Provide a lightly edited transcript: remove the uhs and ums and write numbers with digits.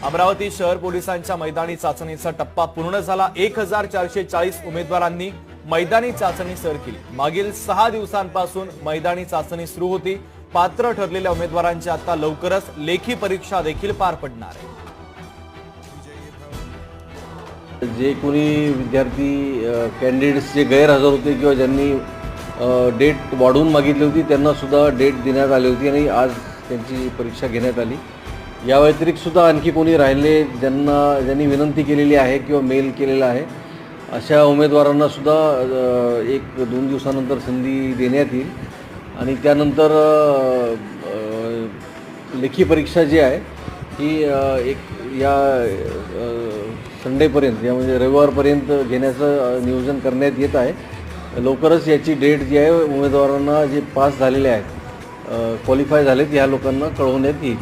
अमरावती शहर पोलिसांच्या मैदानी चाचणीचा टप्पा पूर्ण झाला। 1440 उमेदवारांनी मैदानी चाचणी सर केली। मागील 6 दिवसांपासून मैदानी चाचणी सुरू होती। पात्र ठरलेल्या उमेदवारांची आता लवकरच लेखी परीक्षा देखील पार पडणार आहे। जे कोणी विद्यार्थी कॅन्डिडेट्स जे गैरहजर होते किंवा ज्यांनी डेट वाढवून मागितली होती त्यांना सुद्धा डेट देण्यात आली होती आणि आज त्यांची परीक्षा घेण्यात आली। या व्यतिरिक्त सुद्धा आणखी कोणी राहिले ज्यांनी विनंती केलेली आहे किंवा मेल केलेला आहे अशा उमेदवारांना सुद्धा 1-2 दिवसानंतर संधी देण्यात येईल आणि त्यानंतर लेखी परीक्षा जी आहे ही या संडेपर्यंत या म्हणजे रविवारपर्यंत घेण्याचं नियोजन करण्यात येत आहे। लवकरच याची डेट जी आहे उमेदवारांना जे पास झालेले आहेत क्वालिफाय झालेत या लोकांना कळवण्यात येईल।